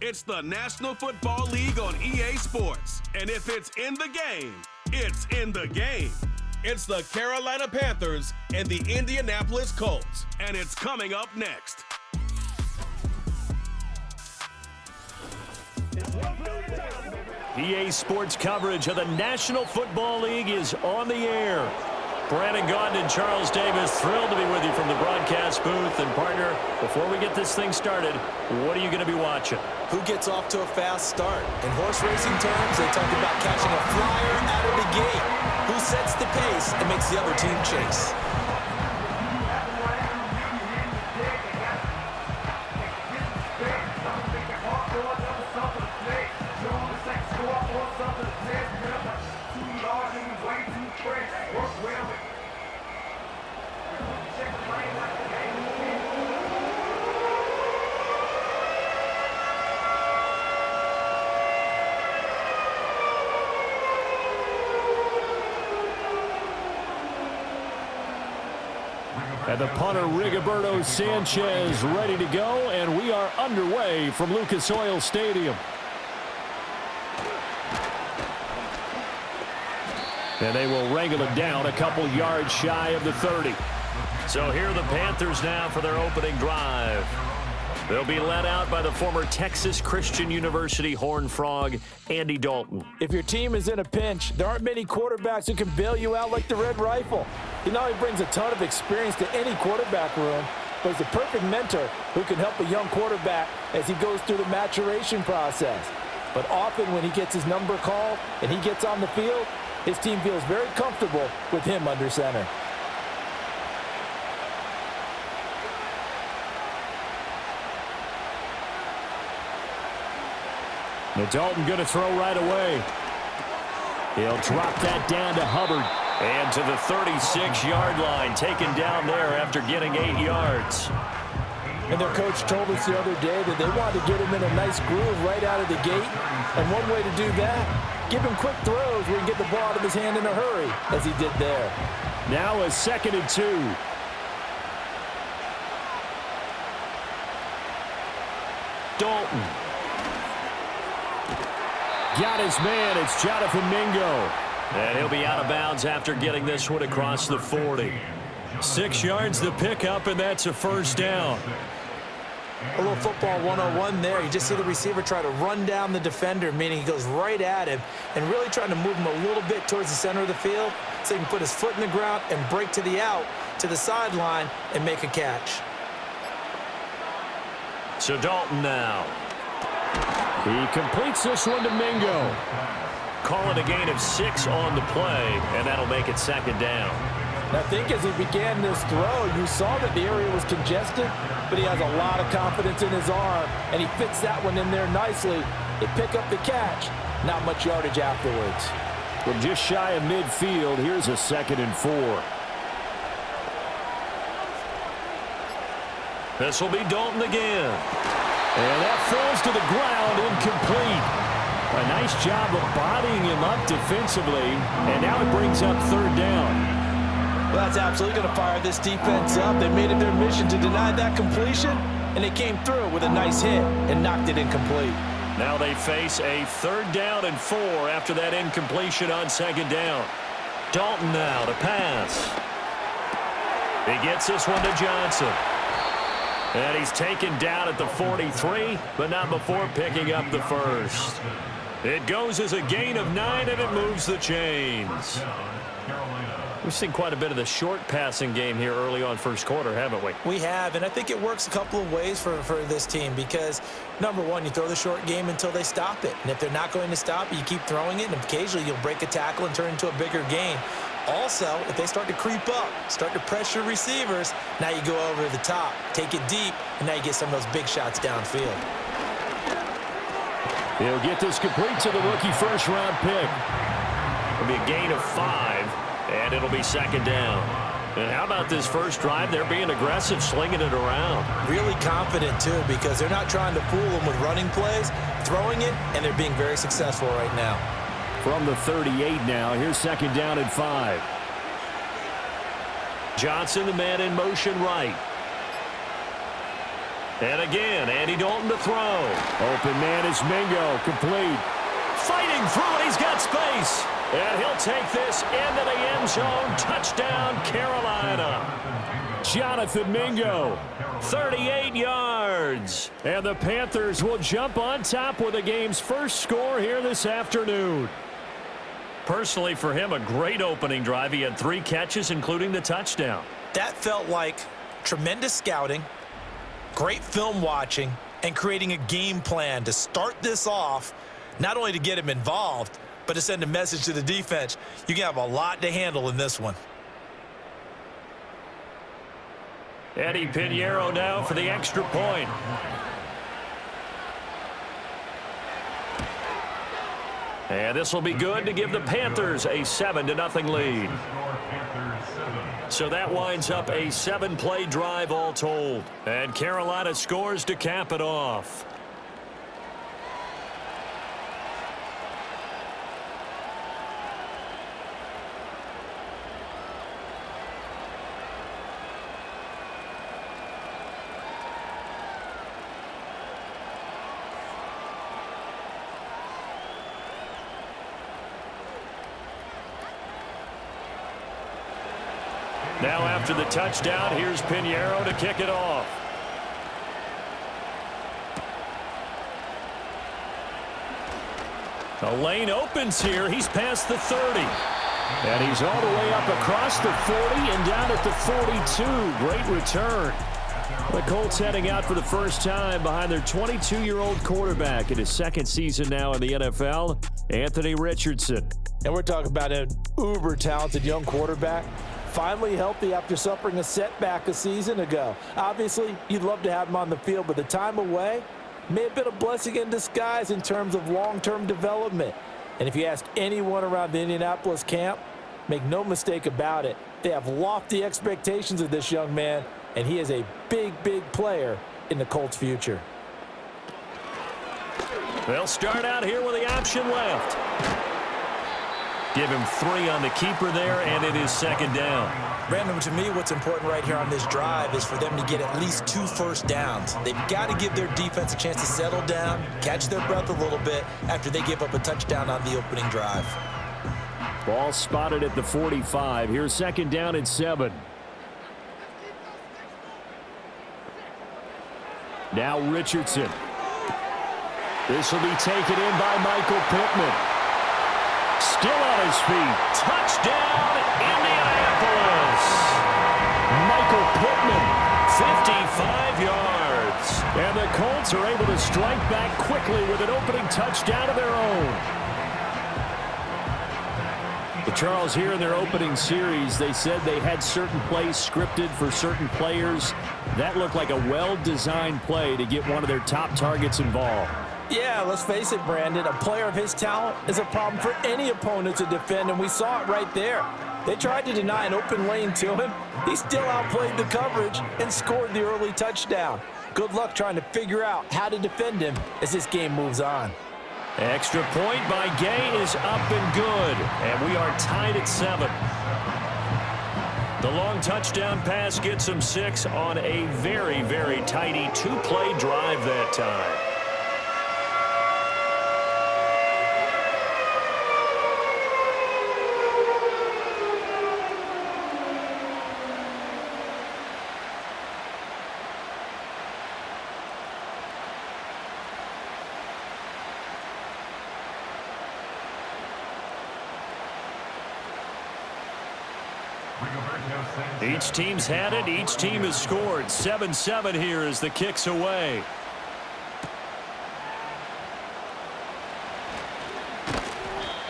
It's the National Football League on EA Sports. And if it's in the game, it's in the game. It's the Carolina Panthers and the Indianapolis Colts. And it's coming up next. EA Sports coverage of the National Football League is on the air. Brandon Gaudin and Charles Davis, thrilled to be with you from the broadcast booth. And partner, before we get this thing started, what are you going to be watching? Who gets off to a fast start? In horse racing terms, they talk about catching a flyer out of the gate. Who sets the pace and makes the other team chase? And the punter, Rigoberto Sanchez, ready to go, and we are underway from Lucas Oil Stadium. And they will wrangle it down a couple yards shy of the 30. So here are the Panthers now for their opening drive. They'll be led out by the former Texas Christian University Horned Frog, Andy Dalton. If your team is in a pinch, there aren't many quarterbacks who can bail you out like the Red Rifle. He not only brings a ton of experience to any quarterback room, but he's a perfect mentor who can help a young quarterback as he goes through the maturation process. But often when he gets his number called and he gets on the field, his team feels very comfortable with him under center. Now Dalton going to throw right away. He'll drop that down to Hubbard. And to the 36-yard line, taken down there after getting 8 yards. And their coach told us the other day that they wanted to get him in a nice groove right out of the gate. And one way to do that, give him quick throws where he can get the ball out of his hand in a hurry, as he did there. Now a 2nd and 2. Dalton. Got his man. It's Jonathan Mingo. And he'll be out of bounds after getting this one across the 40. 6 yards to pick up, and that's a first down. A little football 101 there. You just see the receiver try to run down the defender, meaning he goes right at him and really trying to move him a little bit towards the center of the field so he can put his foot in the ground and break to the out, to the sideline, and make a catch. So Dalton now. He completes this one to Mingo. Call it a gain of 6 on the play, and that'll make it 2nd down. I think as he began this throw, you saw that the area was congested, but he has a lot of confidence in his arm, and he fits that one in there nicely. They pick up the catch. Not much yardage afterwards. From just shy of midfield, here's a 2nd and 4. This will be Dalton again. And that falls to the ground, incomplete. A nice job of bodying him up defensively, and now it brings up 3rd down. Well, that's absolutely going to fire this defense up. They made it their mission to deny that completion, and they came through with a nice hit and knocked it incomplete. Now they face a 3rd down and 4 after that incompletion on 2nd down. Dalton now to pass. He gets this one to Johnson. And he's taken down at the 43, but not before picking up the first. It goes as a gain of 9, and it moves the chains. We've seen quite a bit of the short passing game here early on first quarter, haven't we? We have, and I think it works a couple of ways for this team because, number one, you throw the short game until they stop it. And if they're not going to stop it, you keep throwing it, and occasionally you'll break a tackle and turn into a bigger gain. Also, if they start to creep up, start to pressure receivers, now you go over the top, take it deep, and now you get some of those big shots downfield. He'll get this complete to the rookie first-round pick. It'll be a gain of 5, and it'll be 2nd down. And how about this first drive? They're being aggressive, slinging it around. Really confident, too, because they're not trying to fool them with running plays, throwing it, and they're being very successful right now. From the 38 now, here's 2nd down and 5. Johnson, the man in motion right. And again, Andy Dalton to throw. Open man is Mingo, complete. Fighting through it, he's got space. And he'll take this into the end zone. Touchdown, Carolina. Jonathan Mingo. 38 yards. And the Panthers will jump on top with the game's first score here this afternoon. Personally, for him, a great opening drive. He had 3 catches, including the touchdown. That felt like tremendous scouting, great film watching, and creating a game plan to start this off, not only to get him involved, but to send a message to the defense. You can have a lot to handle in this one. Eddie Pinheiro now for the extra point. And this will be good to give the Panthers a 7-0 lead. So that winds up a 7-play drive all told. And Carolina scores to cap it off. Now after the touchdown, here's Pinheiro to kick it off. The lane opens here. He's past the 30. And he's all the way up across the 40 and down at the 42. Great return. The Colts heading out for the first time behind their 22-year-old quarterback in his second season now in the NFL, Anthony Richardson. And we're talking about an uber-talented young quarterback. Finally healthy after suffering a setback a season ago. Obviously, you'd love to have him on the field, but the time away may have been a blessing in disguise in terms of long-term development. And if you ask anyone around the Indianapolis camp, make no mistake about it, they have lofty expectations of this young man, and he is a big, big player in the Colts' future. They'll start out here with the option left. Give him 3 on the keeper there, and it is second down. Brandon, to me, what's important right here on this drive is for them to get at least 2 first downs. They've got to give their defense a chance to settle down, catch their breath a little bit after they give up a touchdown on the opening drive. Ball spotted at the 45. Here's second down and 7. Now Richardson. This will be taken in by Michael Pittman. Still on his feet. Touchdown, Indianapolis. Michael Pittman. 55 yards. And the Colts are able to strike back quickly with an opening touchdown of their own. The Charles, here in their opening series, they said they had certain plays scripted for certain players. That looked like a well-designed play to get one of their top targets involved. Yeah, let's face it, Brandon. A player of his talent is a problem for any opponent to defend, and we saw it right there. They tried to deny an open lane to him. He still outplayed the coverage and scored the early touchdown. Good luck trying to figure out how to defend him as this game moves on. Extra point by Gay is up and good, and we are tied at 7. The long touchdown pass gets him 6 on a very, very tidy 2-play drive that time. Each team's had it. Each team has scored. 7-7 here as the kick's away.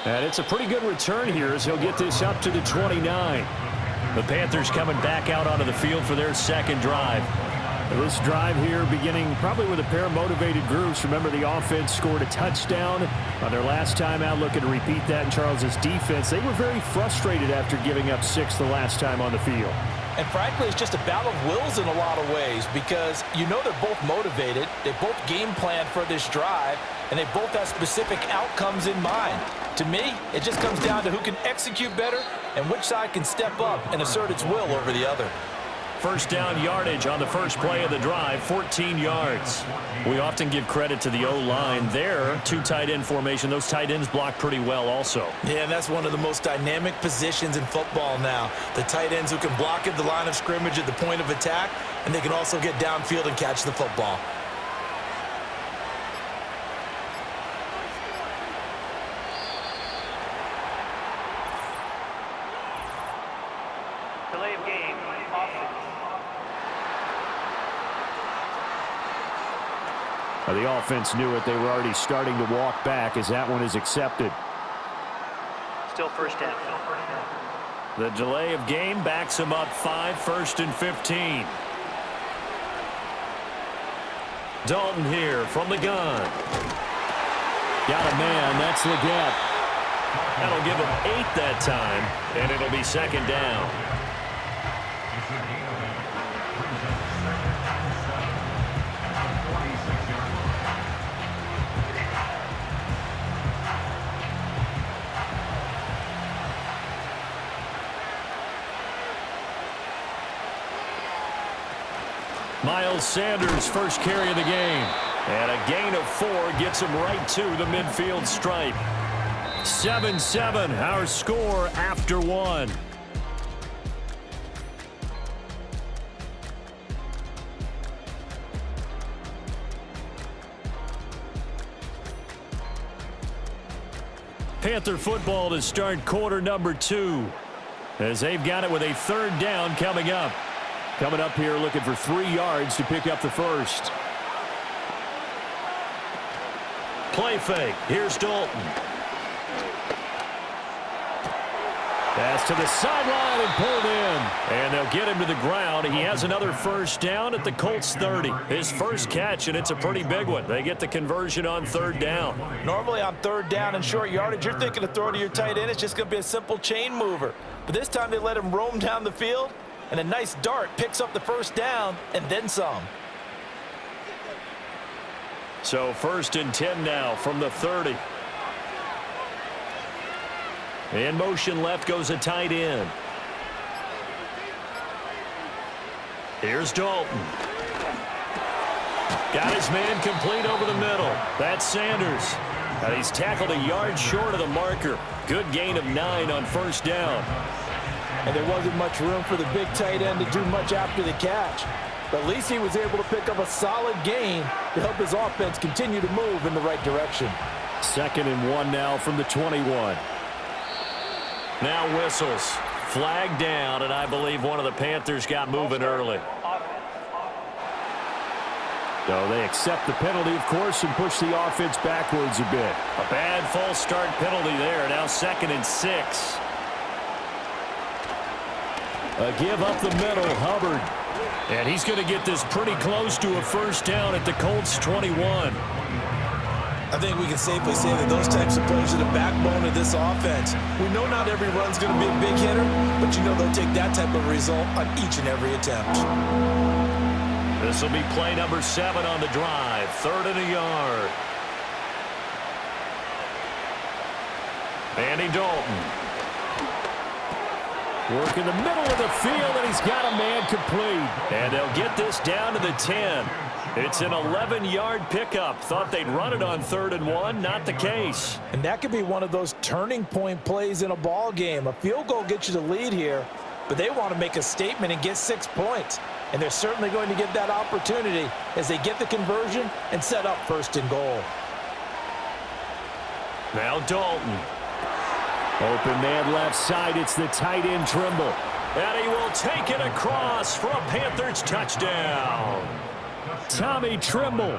And it's a pretty good return here as he'll get this up to the 29. The Panthers coming back out onto the field for their second drive. This drive here beginning probably with a pair of motivated groups. Remember, the offense scored a touchdown on their last time out, looking to repeat that in Charles's defense. They were very frustrated after giving up 6 the last time on the field. And frankly, it's just a battle of wills in a lot of ways because you know they're both motivated, they both game plan for this drive, and they both have specific outcomes in mind. To me, it just comes down to who can execute better and which side can step up and assert its will over the other. First down yardage on the first play of the drive, 14 yards. We often give credit to the O-line there. Two tight end formation. Those tight ends block pretty well also. Yeah, and that's one of the most dynamic positions in football now. The tight ends who can block at the line of scrimmage at the point of attack, and they can also get downfield and catch the football. Delay of game, offense. The offense knew it. They were already starting to walk back as that one is accepted. Still first down. The delay of game backs him up 5, 1st and 15. Dalton here from the gun. Got a man. That's Leggett. That'll give him 8 that time, and it'll be second down. Miles Sanders, first carry of the game. And a gain of 4 gets him right to the midfield stripe. 7-7, our score after 1. Panther football to start quarter number 2. As they've got it with a 3rd down coming up. Coming up here looking for 3 yards to pick up the first. Play fake. Here's Dalton. Pass to the sideline and pulled in. And they'll get him to the ground. He has another first down at the Colts 30. His first catch, and it's a pretty big one. They get the conversion on 3rd down. Normally on 3rd down and short yardage, you're thinking to throw to your tight end. It's just going to be a simple chain mover. But this time they let him roam down the field, and a nice dart picks up the first down and then some. So 1st and 10 now from the 30. In motion left goes a tight end. Here's Dalton. Got his man complete over the middle. That's Sanders. And he's tackled a yard short of the marker. Good gain of 9 on 1st down. And there wasn't much room for the big tight end to do much after the catch. But at least he was able to pick up a solid gain to help his offense continue to move in the right direction. 2nd and 1 now from the 21. Now whistles. Flag down, and I believe one of the Panthers got moving early. So they accept the penalty, of course, and push the offense backwards a bit. A bad false start penalty there. Now 2nd and 6. A give up the middle, Hubbard. And he's going to get this pretty close to a first down at the Colts 21. I think we can safely say that those types of plays are the backbone of this offense. We know not every run's going to be a big hitter, but you know they'll take that type of result on each and every attempt. This will be play number 7 on the drive. 3rd and a yard. Andy Dalton. Work in the middle of the field, and he's got a man complete. And they'll get this down to the 10. It's an 11-yard pickup. Thought they'd run it on 3rd and 1. Not the case. And that could be one of those turning point plays in a ball game. A field goal gets you the lead here, but they want to make a statement and get 6 points. And they're certainly going to get that opportunity as they get the conversion and set up 1st and goal. Now Dalton. Open man left side. It's the tight end Trimble. And he will take it across for a Panthers touchdown. Tommy Trimble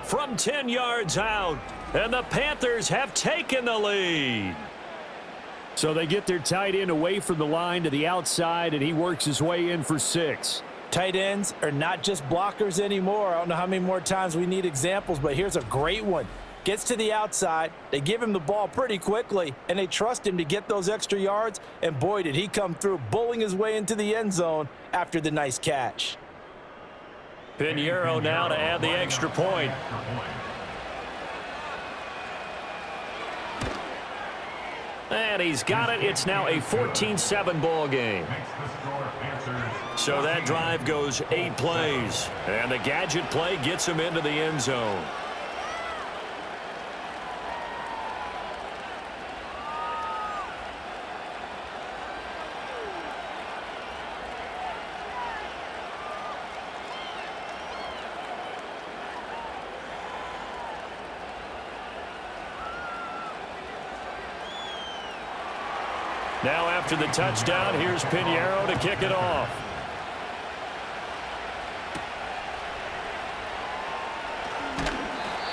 from 10 yards out. And the Panthers have taken the lead. So they get their tight end away from the line to the outside, and he works his way in for 6. Tight ends are not just blockers anymore. I don't know how many more times we need examples, but here's a great one. Gets to the outside, they give him the ball pretty quickly, and they trust him to get those extra yards, and boy, did he come through, bullying his way into the end zone after the nice catch. Pinheiro now to add the extra point. And he's got it. It's now a 14-7 ball game. So that drive goes 8 plays, and the gadget play gets him into the end zone. Now after the touchdown, here's Pinheiro to kick it off.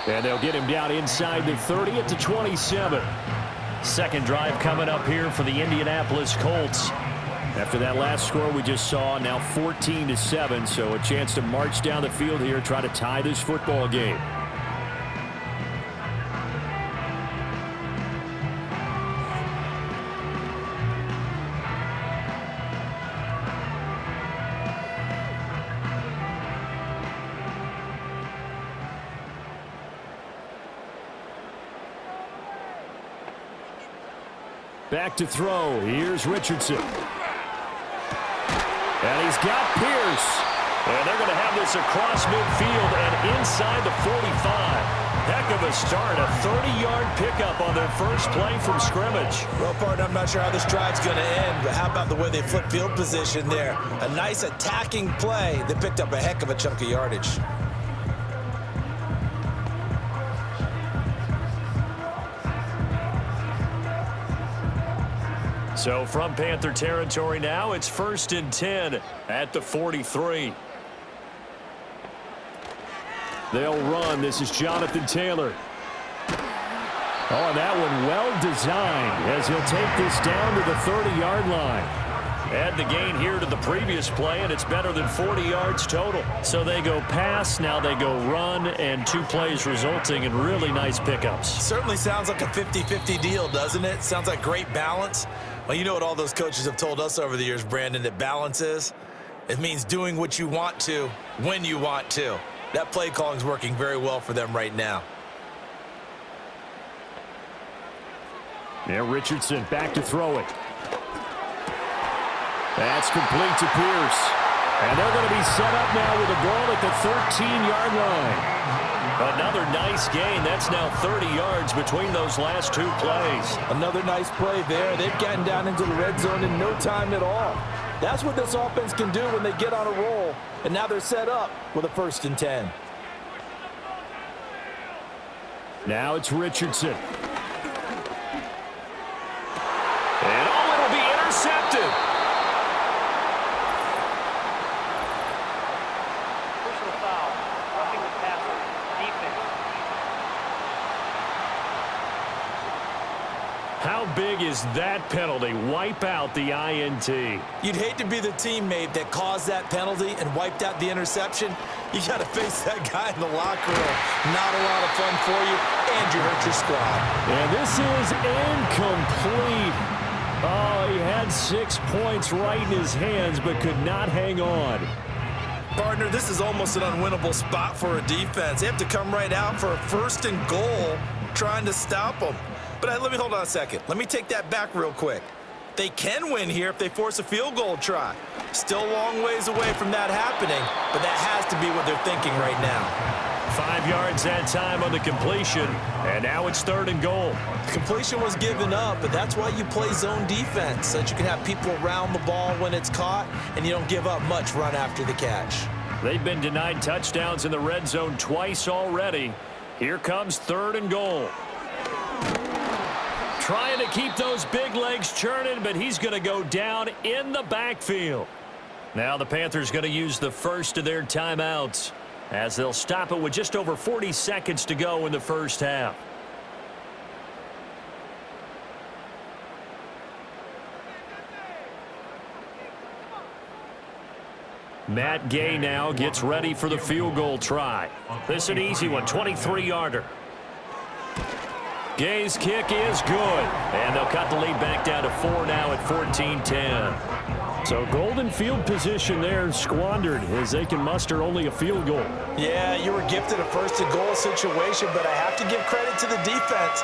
And they'll get him down inside the 30 at the 27. Second drive coming up here for the Indianapolis Colts. After that last score we just saw, now 14-7, so a chance to march down the field here, try to tie this football game. Back to throw. Here's Richardson. And he's got Pierce. And they're going to have this across midfield and inside the 45. Heck of a start. A 30-yard pickup on their first play from scrimmage. Well, partner, I'm not sure how this drive's going to end, but how about the way they flip field position there? A nice attacking play that picked up a heck of a chunk of yardage. So from Panther territory now, it's 1st and 10 at the 43. They'll run. This is Jonathan Taylor. Oh, and that one well designed as he'll take this down to the 30-yard line. Add the gain here to the previous play, and it's better than 40 yards total. So they go pass, now they go run, and 2 plays resulting in really nice pickups. Certainly sounds like a 50-50 deal, doesn't it? Sounds like great balance. Well, you know what all those coaches have told us over the years, Brandon, that balance is? It means doing what you want to when you want to. That play calling is working very well for them right now. Yeah, Richardson back to throw it. That's complete to Pierce. And they're going to be set up now with a ball at the 13-yard line. Another nice gain. That's now 30 yards between those last 2 plays. Another nice play there. They've gotten down into the red zone in no time at all. That's what this offense can do when they get on a roll. And now they're set up with a 1st and 10. Now it's Richardson. And it'll be intercepted. Personal foul. Roughing the passer. Defense. How big is that penalty? Wipe out the INT. You'd hate to be the teammate that caused that penalty and wiped out the interception. You got to face that guy in the locker room. Not a lot of fun for you, and you hurt your squad. And this is incomplete. Oh, he had 6 points right in his hands, but could not hang on. Partner, this is almost an unwinnable spot for a defense. They have to come right out for a 1st and goal trying to stop them. But let me hold on a second. Let me take that back real quick. They can win here if they force a field goal try. Still a long ways away from that happening, but that has to be what they're thinking right now. 5 yards that time on the completion, and now it's 3rd and goal. The completion was given up, but that's why you play zone defense, so that you can have people around the ball when it's caught, and you don't give up much run after the catch. They've been denied touchdowns in the red zone twice already. Here comes 3rd and goal. Trying to keep those big legs churning, but he's going to go down in the backfield. Now the Panthers going to use the first of their timeouts as they'll stop it with just over 40 seconds to go in the first half. Matt Gay now gets ready for the field goal try. This is an easy one, 23-yarder. Gay's kick is good, and they'll cut the lead back down to 4 now at 14-10. So golden field position there squandered as they can muster only a field goal. Yeah, you were gifted a 1st and goal situation, but I have to give credit to the defense.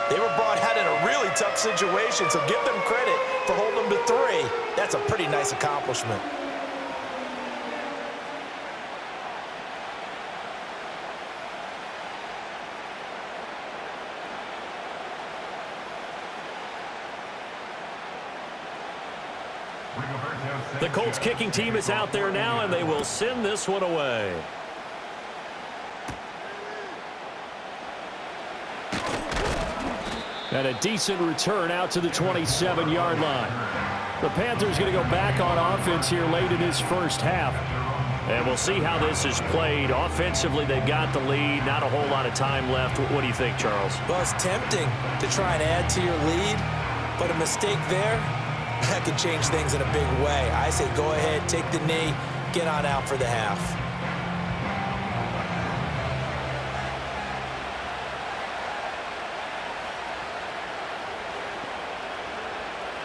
They were brought out in a really tough situation, so give them credit for holding them to 3. That's a pretty nice accomplishment. The Colts kicking team is out there now, and they will send this one away. And a decent return out to the 27-yard line. The Panthers going to go back on offense here late in his first half. And we'll see how this is played. Offensively, they've got the lead. Not a whole lot of time left. What do you think, Charles? Well, it's tempting to try and add to your lead, but a mistake there, that could change things in a big way. I say go ahead, take the knee, get on out for the half.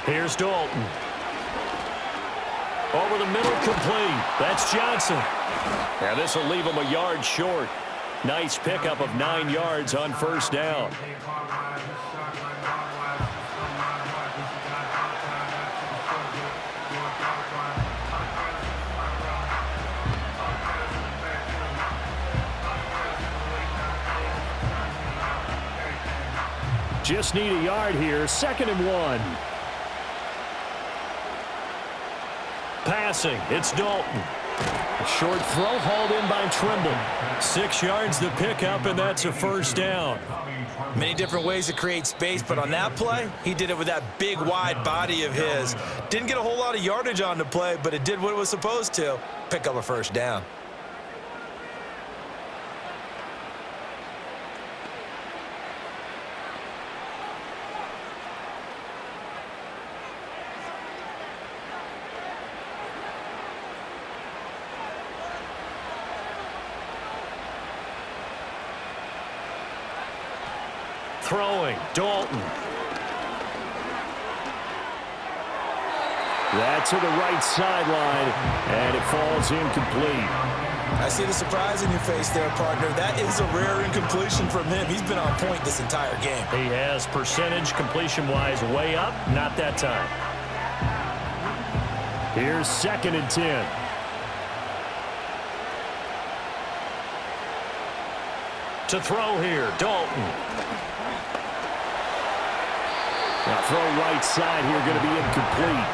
Here's Dalton. Over the middle, complete. That's Johnson. And this will leave him a yard short. Nice pickup of 9 yards on first down. Just need a yard here. 2nd and 1. Passing, it's Dalton. A short throw hauled in by Trimble. 6 yards the pickup, and that's a first down. Many different ways to create space, but on that play, he did it with that big, wide body of his. Didn't get a whole lot of yardage on the play, but it did what it was supposed to. Pick up a first down. Throwing, Dalton. That's to the right sideline, and it falls incomplete. I see the surprise in your face there, partner. That is a rare incompletion from him. He's been on point this entire game. He has percentage completion-wise way up, not that time. Here's 2nd and 10. To throw here, Dalton. Now throw right side here, going to be incomplete.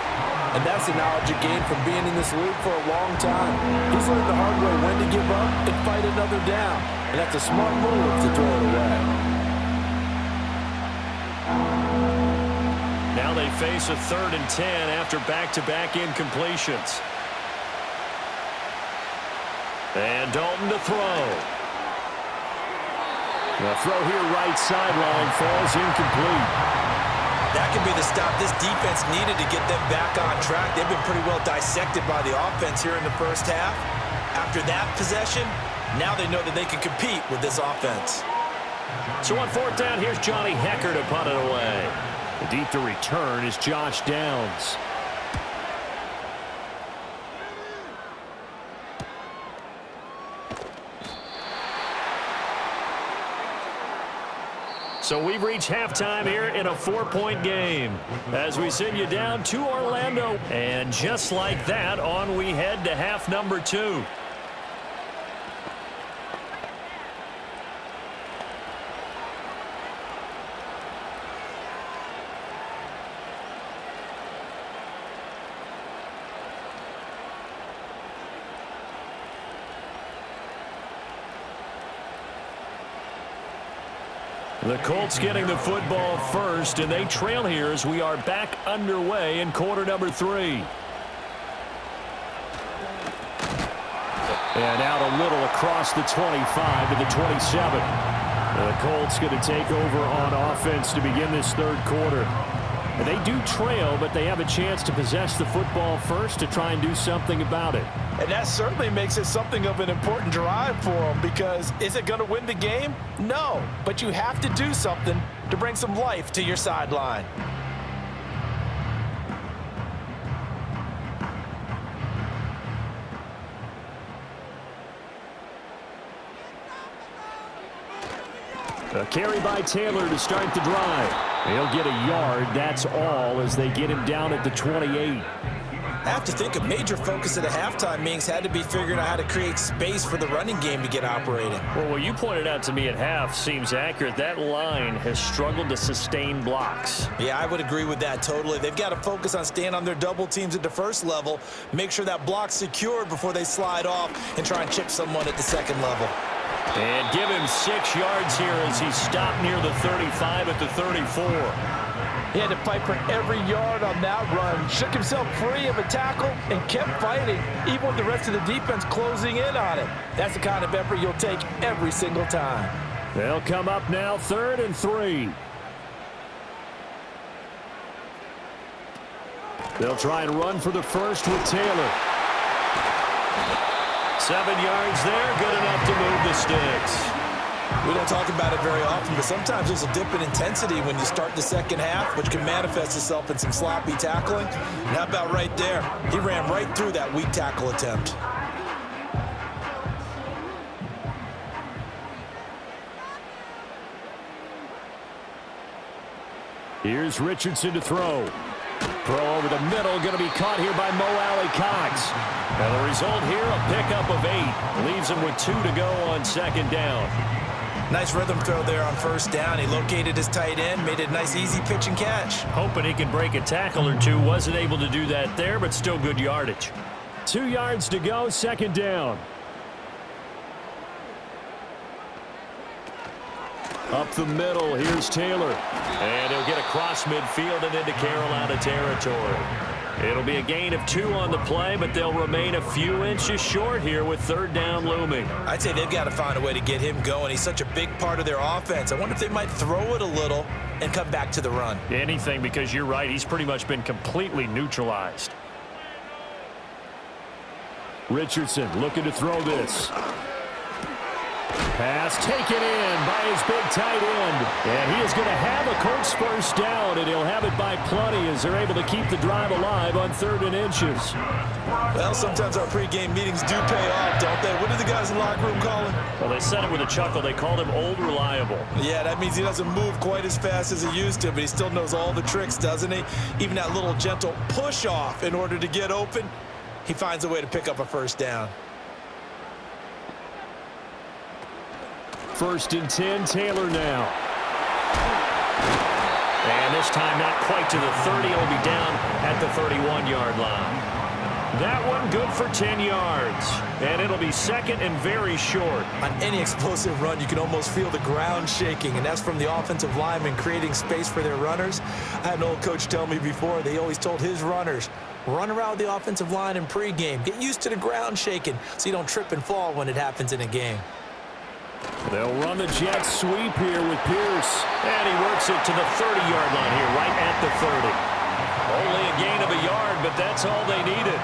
And that's the knowledge you gain from being in this league for a long time. He's learned the hard way when to give up and fight another down. And that's a smart move to throw it away. Now they face a 3rd and 10 after back-to-back incompletions. And Dalton to throw. The throw here right sideline falls incomplete. That could be the stop this defense needed to get them back on track. They've been pretty well dissected by the offense here in the first half. After that possession, now they know that they can compete with this offense. So on 4th down, here's Johnny Hecker to punt it away. The deep to return is Josh Downs. So we've reached halftime here in a 4-point game as we send you down to Orlando. And just like that, on we head to half number 2. The Colts getting the football first, and they trail here as we are back underway in quarter number 3. And out a little across the 25 to the 27. The Colts going to take over on offense to begin this 3rd quarter. And they do trail, but they have a chance to possess the football first to try and do something about it. And that certainly makes it something of an important drive for them, because is it going to win the game? No, but you have to do something to bring some life to your sideline. A carry by Taylor to start the drive. He'll get a yard, that's all, as they get him down at the 28. I have to think a major focus at a halftime means had to be figuring out how to create space for the running game to get operating. Well, what you pointed out to me at half seems accurate. That line has struggled to sustain blocks. Yeah, I would agree with that totally. They've got to focus on staying on their double teams at the first level, make sure that block's secured before they slide off and try and chip someone at the second level. And give him 6 yards here as he stopped near the 35 at the 34. He had to fight for every yard on that run, shook himself free of a tackle, and kept fighting, even with the rest of the defense closing in on him. That's the kind of effort you'll take every single time. They'll come up now 3rd and 3. They'll try and run for the first with Taylor. 7 yards there, good enough to move the sticks. We don't talk about it very often, but sometimes there's a dip in intensity when you start the second half, which can manifest itself in some sloppy tackling. And how about right there? He ran right through that weak tackle attempt. Here's Richardson to throw. Throw over the middle, going to be caught here by Mo Alley-Cox. Now the result here, a pickup of 8. Leaves him with 2 to go on second down. Nice rhythm throw there on first down. He located his tight end, made it a nice easy pitch and catch. Hoping he could break a tackle or two. Wasn't able to do that there, but still good yardage. 2 yards to go, second down. Up the middle, here's Taylor. And he'll get across midfield and into Carolina territory. It'll be a gain of 2 on the play, but they'll remain a few inches short here with third down looming. I'd say they've got to find a way to get him going. He's such a big part of their offense. I wonder if they might throw it a little and come back to the run. Anything, because you're right. He's pretty much been completely neutralized. Richardson looking to throw this. Pass taken in by his big tight end. And he is going to have a Colts first down, and he'll have it by plenty as they're able to keep the drive alive on 3rd and inches. Well, sometimes our pregame meetings do pay off, don't they? What do the guys in the locker room call him? Well, they said it with a chuckle. They called him Old Reliable. Yeah, that means he doesn't move quite as fast as he used to, but he still knows all the tricks, doesn't he? Even that little gentle push-off in order to get open, he finds a way to pick up a first down. 1st and 10, Taylor now. And this time not quite to the 30. It'll be down at the 31-yard line. That one good for 10 yards. And it'll be second and very short. On any explosive run, you can almost feel the ground shaking, and that's from the offensive linemen creating space for their runners. I had an old coach tell me before, they always told his runners, run around the offensive line in pregame. Get used to the ground shaking so you don't trip and fall when it happens in a game. They'll run the jet sweep here with Pierce. And he works it to the 30-yard line here, right at the 30. Only a gain of a yard, but that's all they needed.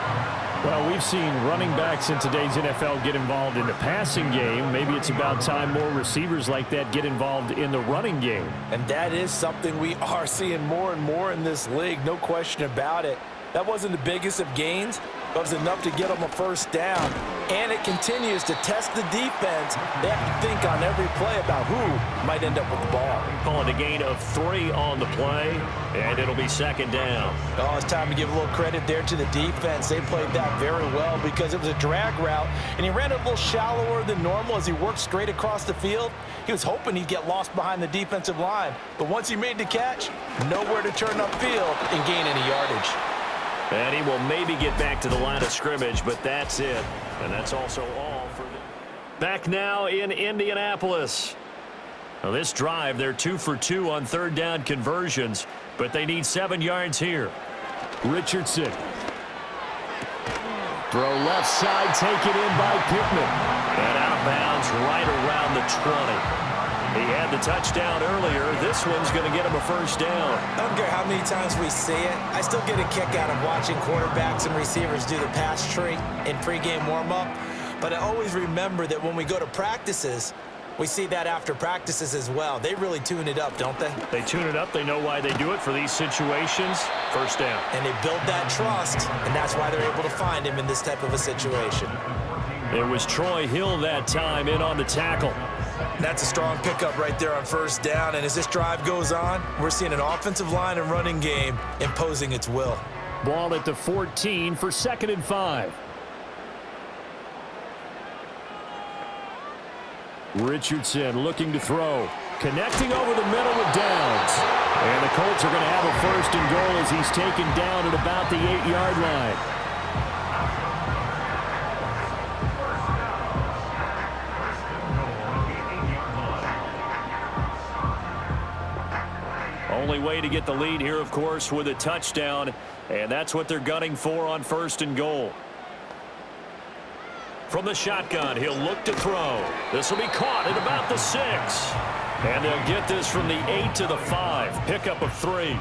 Well, we've seen running backs in today's NFL get involved in the passing game. Maybe it's about time more receivers like that get involved in the running game. And that is something we are seeing more and more in this league, no question about it. That wasn't the biggest of gains, but it was enough to get them a first down. And it continues to test the defense. They have to think on every play about who might end up with the ball. Calling a gain of 3 on the play, and it'll be second down. Oh, it's time to give a little credit there to the defense. They played that very well because it was a drag route, and he ran it a little shallower than normal as he worked straight across the field. He was hoping he'd get lost behind the defensive line, but once he made the catch, nowhere to turn upfield and gain any yardage. And he will maybe get back to the line of scrimmage, but that's it. And that's also all for them. Back now in Indianapolis. Now this drive, they're 2 for 2 on third down conversions, but they need 7 yards here. Richardson. Throw left side, taken in by Pittman. And out of bounds right around the 20. He had the touchdown earlier. This one's going to get him a first down. I don't care how many times we see it. I still get a kick out of watching quarterbacks and receivers do the pass tree in pregame warm-up. But I always remember that when we go to practices, we see that after practices as well. They really tune it up, don't they? They tune it up. They know why they do it for these situations. First down. And they build that trust, and that's why they're able to find him in this type of a situation. It was Troy Hill that time in on the tackle. That's a strong pickup right there on first down. And as this drive goes on, we're seeing an offensive line and running game imposing its will. Ball at the 14 for 2nd and 5. Richardson looking to throw. Connecting over the middle with Downs. And the Colts are going to have a 1st and goal as he's taken down at about the 8-yard line. Only way to get the lead here, of course, with a touchdown. And that's what they're gunning for on 1st and goal. From the shotgun, he'll look to throw. This will be caught at about the 6. And they'll get this from the 8 to the 5. Pickup of 3.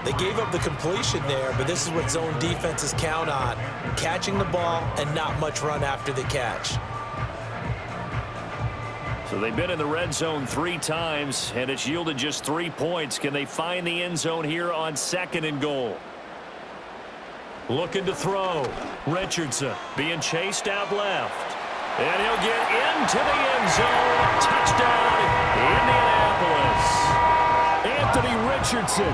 They gave up the completion there, but this is what zone defenses count on. Catching the ball and not much run after the catch. So they've been in the red zone 3 times, and it's yielded just 3 points. Can they find the end zone here on 2nd and goal? Looking to throw. Richardson being chased out left. And he'll get into the end zone. Touchdown, Indianapolis. Anthony Richardson,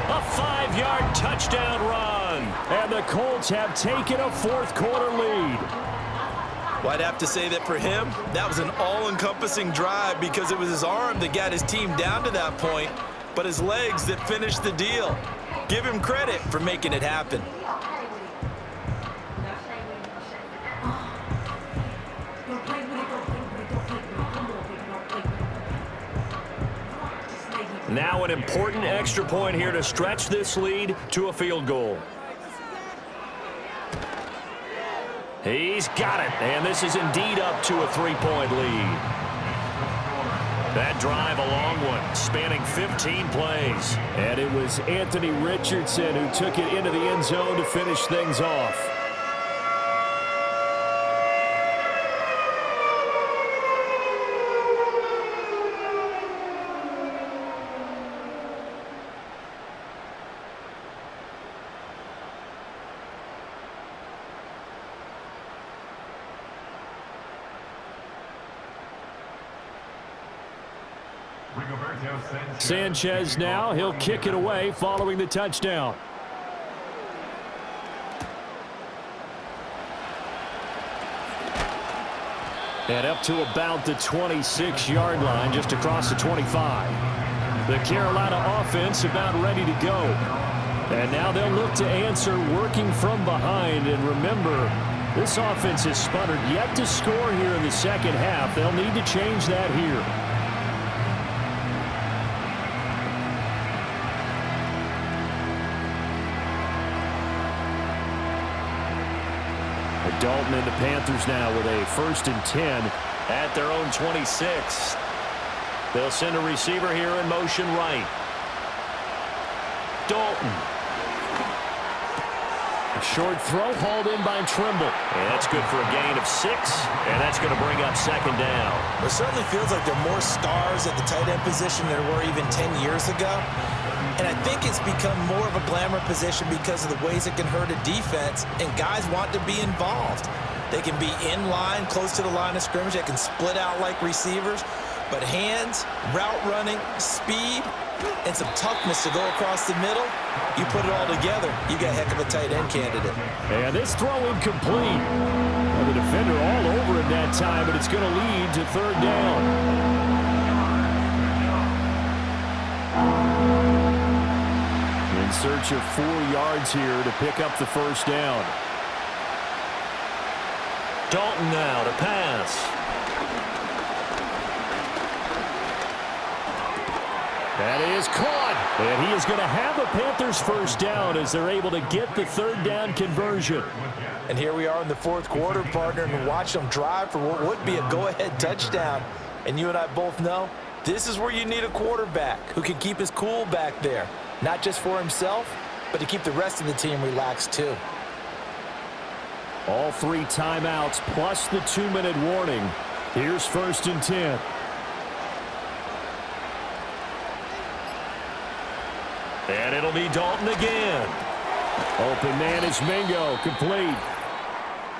a 5-yard touchdown run. And the Colts have taken a 4th quarter lead. Well, I'd have to say that for him, that was an all-encompassing drive because it was his arm that got his team down to that point, but his legs that finished the deal. Give him credit for making it happen. Now an important extra point here to stretch this lead to a field goal. He's got it, and this is indeed up to a 3-point lead. That drive, a long one, spanning 15 plays. And it was Anthony Richardson who took it into the end zone to finish things off. Sanchez now, he'll kick it away following the touchdown. And up to about the 26-yard line, just across the 25. The Carolina offense about ready to go. And now they'll look to answer working from behind. And remember, this offense has sputtered yet to score here in the second half. They'll need to change that here. Dalton and the Panthers now with a 1st and 10 at their own 26. They'll send a receiver here in motion right. Dalton. A short throw hauled in by Trimble. And that's good for a gain of 6, and that's going to bring up 2nd down. It certainly feels like there are more stars at the tight end position than there were even 10 years ago. And I think it's become more of a glamour position because of the ways it can hurt a defense, and guys want to be involved. They can be in line, close to the line of scrimmage. They can split out like receivers. But hands, route running, speed, and some toughness to go across the middle, you put it all together, you got a heck of a tight end candidate. And this throw incomplete. Well, the defender all over it that time, but it's going to lead to 3rd down. In search of 4 yards here to pick up the 1st down. Dalton now to pass. That is caught. And he is going to have a Panthers 1st down as they're able to get the 3rd down conversion. And here we are in the 4th quarter, partner, and watch them drive for what would be a go-ahead touchdown. And you and I both know this is where you need a quarterback who can keep his cool back there. Not just for himself, but to keep the rest of the team relaxed too. All 3 timeouts plus the 2-minute warning. Here's 1st and 10. And it'll be Dalton again. Open man is Mingo, complete.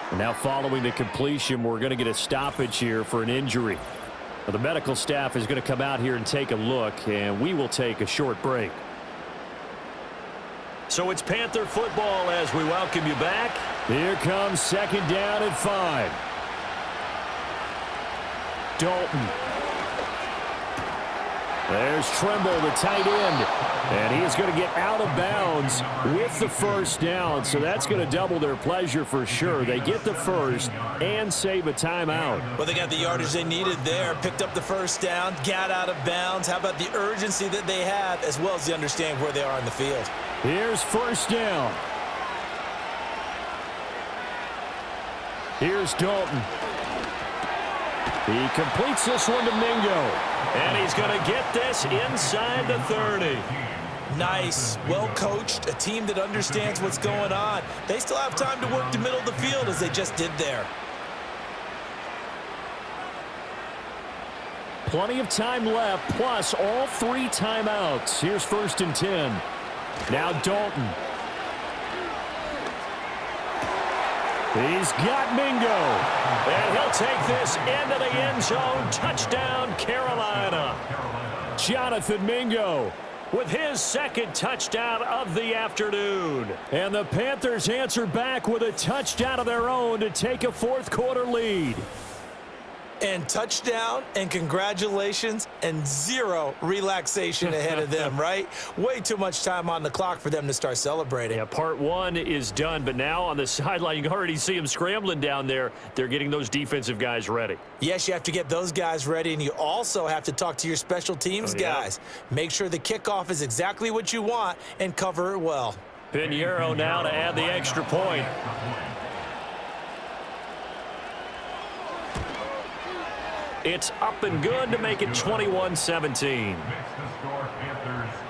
And now following the completion, we're going to get a stoppage here for an injury. Well, the medical staff is going to come out here and take a look, and we will take a short break. So it's Panther football as we welcome you back. Here comes 2nd down and 5. Dalton. There's Trimble, the tight end. And he is going to get out of bounds with the 1st down. So that's going to double their pleasure for sure. They get the 1st and save a timeout. Well, they got the yardage they needed there. Picked up the 1st down, got out of bounds. How about the urgency that they have as well as the understanding where they are in the field? Here's 1st down. Here's Dalton. He completes this one to Mingo. And he's going to get this inside the 30. Nice, well coached, a team that understands what's going on. They still have time to work the middle of the field as they just did there. Plenty of time left, plus all 3 timeouts. Here's 1st and 10. Now Dalton. He's got Mingo. And he'll take this into the end zone. Touchdown, Carolina. Jonathan Mingo with his 2nd touchdown of the afternoon. And the Panthers answer back with a touchdown of their own to take a 4th quarter lead. And touchdown, and congratulations, and 0 relaxation ahead of them, right? Way too much time on the clock for them to start celebrating. Yeah, part 1 is done, but now on the sideline, you can already see them scrambling down there. They're getting those defensive guys ready. Yes, you have to get those guys ready, and you also have to talk to your special teams guys. Make sure the kickoff is exactly what you want and cover it well. Pinheiro now to add the extra point. It's up and good to make it 21-17.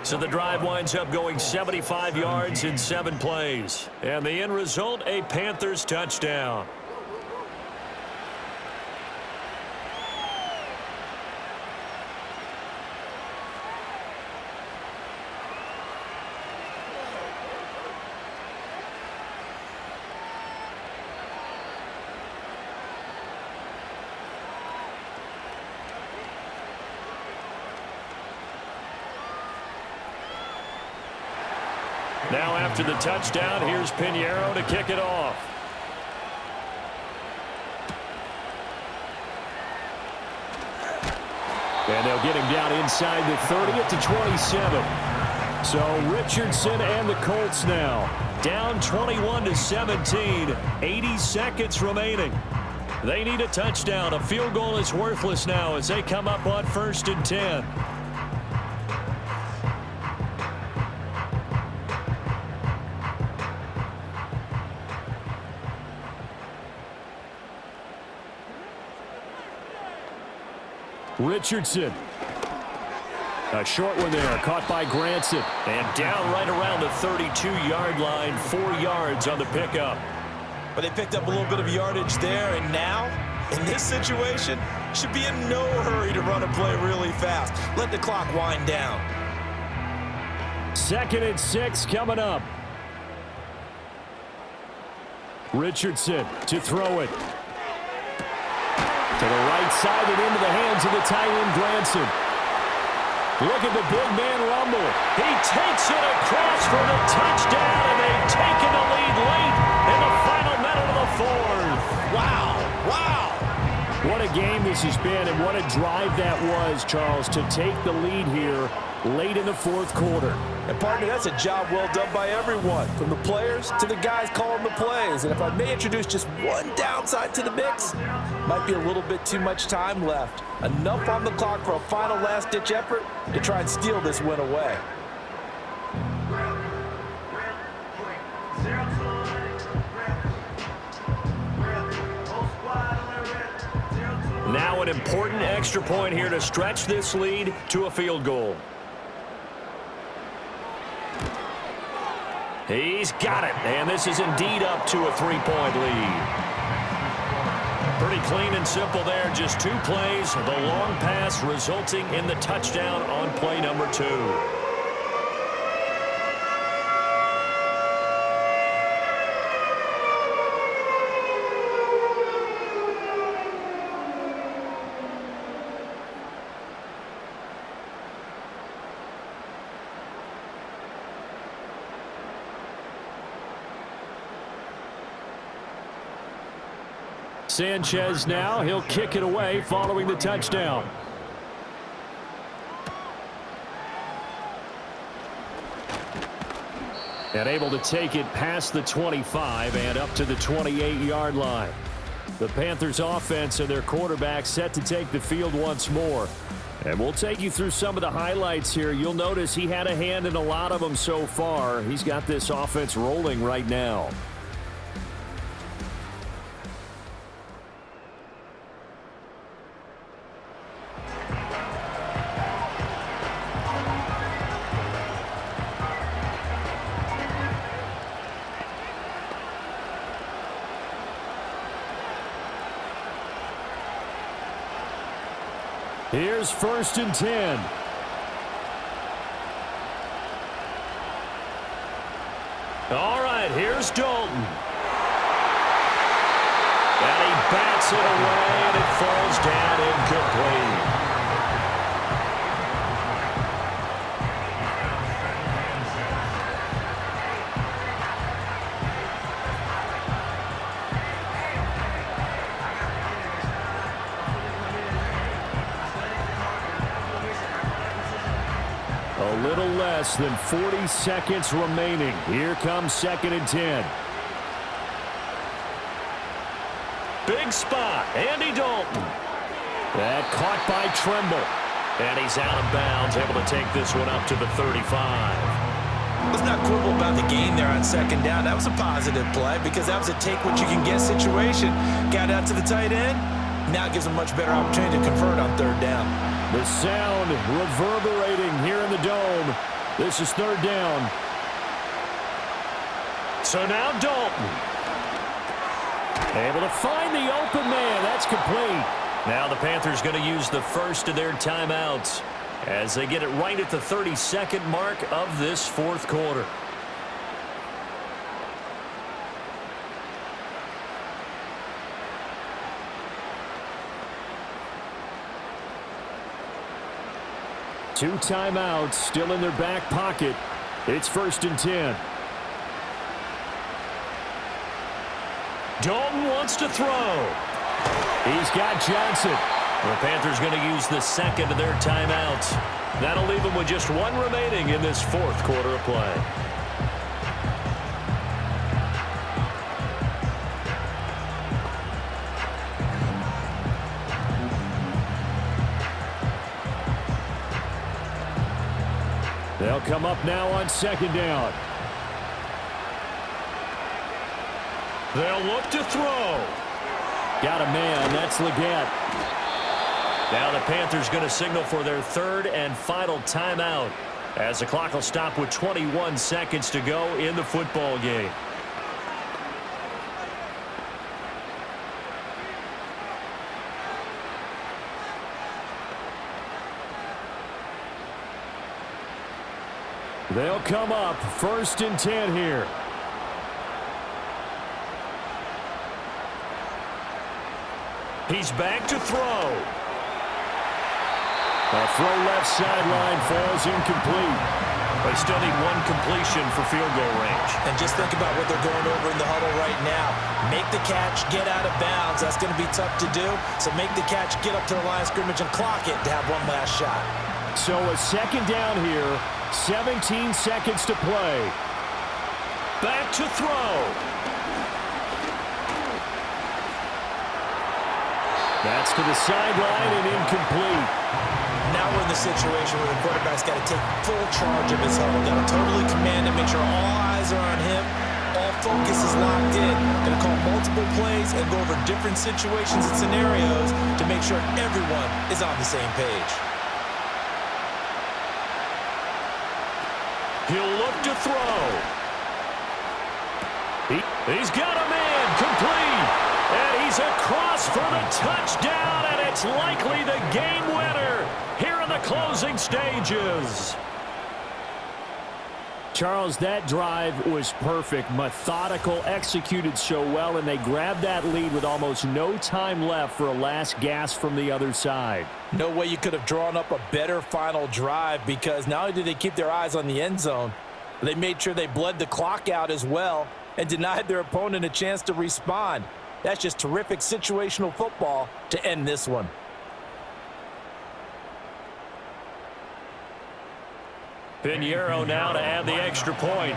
So the drive winds up going 75 yards in 7 plays. And the end result, a Panthers touchdown. Now after the touchdown, here's Pinheiro to kick it off. And they'll get him down inside the 30 at the 27. So Richardson and the Colts now down 21-17, 80 seconds remaining. They need a touchdown. A field goal is worthless now as they come up on 1st and 10. Richardson. A short one there, caught by Granson. And down right around the 32-yard line, 4 yards on the pickup. But they picked up a little bit of yardage there, and now, in this situation, should be in no hurry to run a play really fast. Let the clock wind down. 2nd and 6 coming up. Richardson to throw it. To the right side and into the hands of the tight end, Granson. Look at the big man rumble. He takes it across for the touchdown, and they've taken the lead late in the final minute of the 4th. Wow, wow. What a game this has been, and what a drive that was, Charles, to take the lead here late in the 4th quarter. And, partner, that's a job well done by everyone, from the players to the guys calling the plays. And if I may introduce just one downside to the mix, might be a little bit too much time left. Enough on the clock for a final last-ditch effort to try and steal this win away. Now an important extra point here to stretch this lead to a field goal. He's got it, and this is indeed up to a 3-point lead. Pretty clean and simple there, just 2 plays. The long pass resulting in the touchdown on play number 2. Sanchez now, he'll kick it away following the touchdown. And able to take it past the 25 and up to the 28-yard line. The Panthers offense and their quarterback set to take the field once more. And we'll take you through some of the highlights here. You'll notice he had a hand in a lot of them so far. He's got this offense rolling right now. Here's 1st and 10. All right, here's Dalton. And he bats it away, and it falls down incomplete. A little less than 40 seconds remaining. Here comes 2nd and 10. Big spot, Andy Dalton. That caught by Trimble. And he's out of bounds, able to take this one up to the 35. Let's not quibble about the gain there on 2nd down. That was a positive play because that was a take-what-you-can-get situation. Got out to the tight end. Now it gives him a much better opportunity to convert on 3rd down. The sound reverberating here in the dome. This is 3rd down. So now Dalton. Able to find the open man. That's complete. Now the Panthers going to use the first of their timeouts as they get it right at the 32nd mark of this 4th quarter. Two timeouts still in their back pocket. It's 1st and 10. Dalton wants to throw. He's got Johnson. The Panthers going to use the 2nd of their timeouts. That'll leave them with just one remaining in this 4th quarter of play. They'll come up now on 2nd down. They'll look to throw. Got a man. That's Leggett. Now the Panthers going to signal for their 3rd and final timeout as the clock will stop with 21 seconds to go in the football game. They'll come up 1st and 10 here. He's back to throw. A throw left sideline falls incomplete. They still need one completion for field goal range. And just think about what they're going over in the huddle right now. Make the catch, get out of bounds. That's going to be tough to do. So make the catch, get up to the line of scrimmage, and clock it to have one last shot. So a 2nd down here. 17 seconds to play. Back to throw. That's to the sideline and incomplete. Now we're in the situation where the quarterback's got to take full charge of his huddle. Got to totally command it, make sure all eyes are on him. All focus is locked in. Going to call multiple plays and go over different situations and scenarios to make sure everyone is on the same page. He'll look to throw. He's got a man complete. And he's across for the touchdown, and it's likely the game winner here in the closing stages. Charles, that drive was perfect, methodical, executed so well, and they grabbed that lead with almost no time left for a last gasp from the other side. No way you could have drawn up a better final drive because not only did they keep their eyes on the end zone, they made sure they bled the clock out as well and denied their opponent a chance to respond. That's just terrific situational football to end this one. Pinheiro now to add the extra point.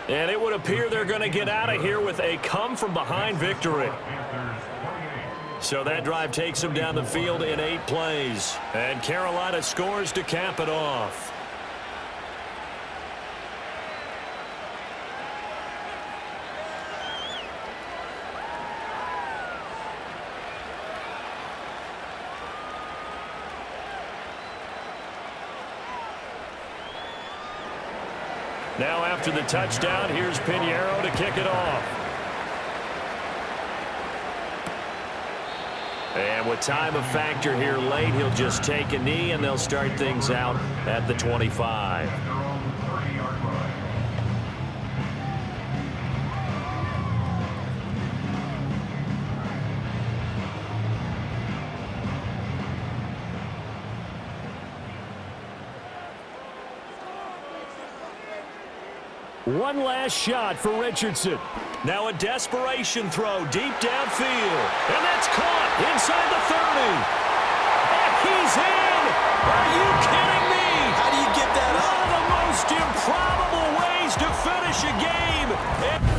And it would appear they're going to get out of here with a come-from-behind victory. So that drive takes them down the field in 8 plays. And Carolina scores to cap it off. Now after the touchdown, here's Pinheiro to kick it off. And with time a factor here late, he'll just take a knee, and they'll start things out at the 25. One last shot for Richardson. Now a desperation throw deep downfield. And that's caught inside the 30. And he's in! Are you kidding me? How do you get that up? One of the most improbable ways to finish a game.